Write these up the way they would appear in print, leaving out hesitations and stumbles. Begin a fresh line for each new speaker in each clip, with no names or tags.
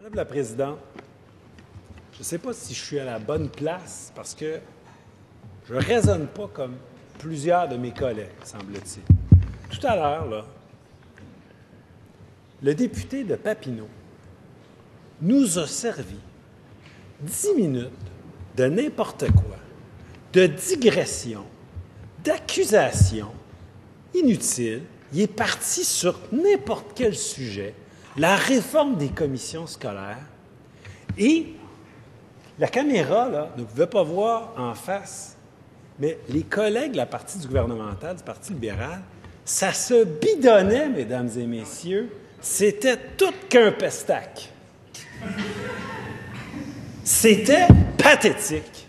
Madame la Présidente, je ne sais pas si je suis à la bonne place parce que je ne raisonne pas comme plusieurs de mes collègues, semble-t-il. Tout à l'heure, là, le député de Papineau nous a servi 10 minutes de n'importe quoi, de digression, d'accusation inutile. Il est parti sur n'importe quel sujet, la réforme des commissions scolaires, et la caméra là, ne pouvait pas voir en face, mais les collègues de la partie du gouvernemental, du Parti libéral, ça se bidonnait, mesdames et messieurs, c'était tout qu'un pestac. C'était pathétique.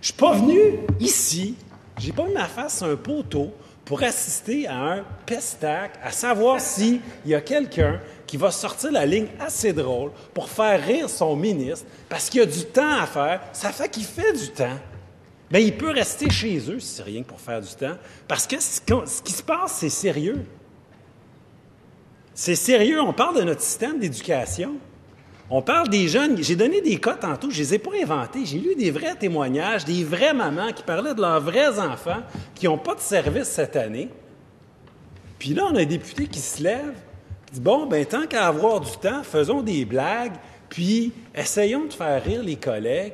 Je ne suis pas venu ici, j'ai pas mis ma face sur un poteau pour assister à un pestac, à savoir s'il y a quelqu'un qui va sortir la ligne assez drôle pour faire rire son ministre parce qu'il y a du temps à faire. Ça fait qu'il fait du temps. Mais il peut rester chez eux si c'est rien que pour faire du temps parce que ce qui se passe, c'est sérieux. C'est sérieux. On parle de notre système d'éducation. On parle des jeunes. J'ai donné des cas tantôt, je ne les ai pas inventés. J'ai lu des vrais témoignages, des vraies mamans qui parlaient de leurs vrais enfants qui n'ont pas de service cette année. Puis là, on a un député qui se lève, qui dit « Bon, bien, tant qu'à avoir du temps, faisons des blagues, puis essayons de faire rire les collègues. »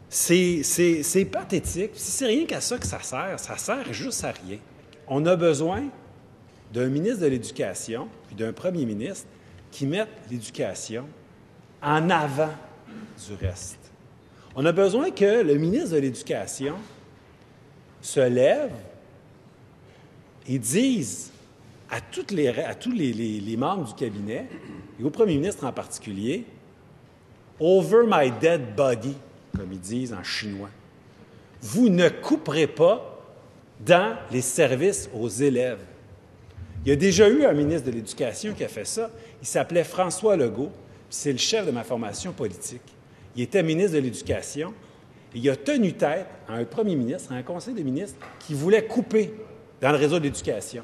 C'est pathétique. Si c'est rien qu'à ça que ça sert juste à rien. On a besoin d'un ministre de l'Éducation puis d'un premier ministre qui mettent l'éducation en avant du reste. On a besoin que le ministre de l'Éducation se lève et dise à tous les membres du cabinet, et au premier ministre en particulier, « Over my dead body », comme ils disent en chinois. Vous ne couperez pas dans les services aux élèves. Il y a déjà eu un ministre de l'Éducation qui a fait ça. Il s'appelait François Legault, puis c'est le chef de ma formation politique. Il était ministre de l'Éducation et il a tenu tête à un premier ministre, à un conseil de ministres qui voulait couper dans le réseau de l'Éducation.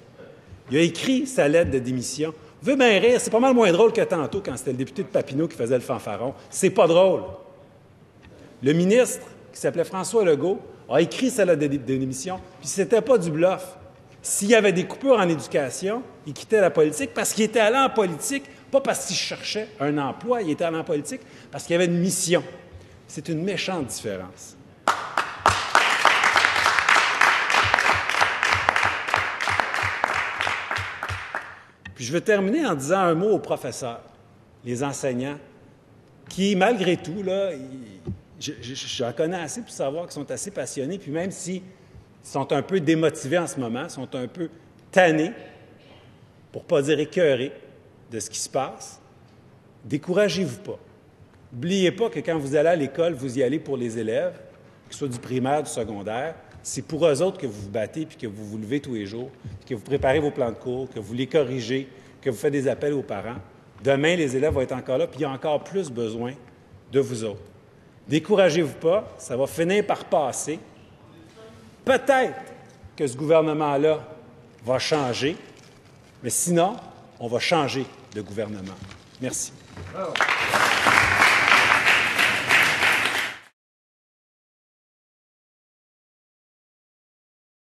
Il a écrit sa lettre de démission. Vous pouvez bien rire, c'est pas mal moins drôle que tantôt quand c'était le député de Papineau qui faisait le fanfaron. C'est pas drôle. Le ministre, qui s'appelait François Legault, a écrit sa lettre de démission, puis c'était pas du bluff. S'il y avait des coupures en éducation, il quittait la politique parce qu'il était allé en politique, pas parce qu'il cherchait un emploi, il était allé en politique parce qu'il y avait une mission. C'est une méchante différence. Puis je veux terminer en disant un mot aux professeurs, les enseignants, qui, malgré tout, là, j'en connais assez pour savoir qu'ils sont assez passionnés, puis même s'ils sont un peu démotivés en ce moment, sont un peu tannés, pour ne pas dire écœurés, de ce qui se passe, découragez-vous pas. N'oubliez pas que quand vous allez à l'école, vous y allez pour les élèves, que ce soit du primaire, du secondaire, c'est pour eux autres que vous vous battez, puis que vous vous levez tous les jours, que vous préparez vos plans de cours, que vous les corrigez, que vous faites des appels aux parents. Demain, les élèves vont être encore là, puis il y a encore plus besoin de vous autres. Découragez-vous pas, ça va finir par passer. Peut-être que ce gouvernement-là va changer, mais sinon, on va changer de gouvernement. Merci. Bravo.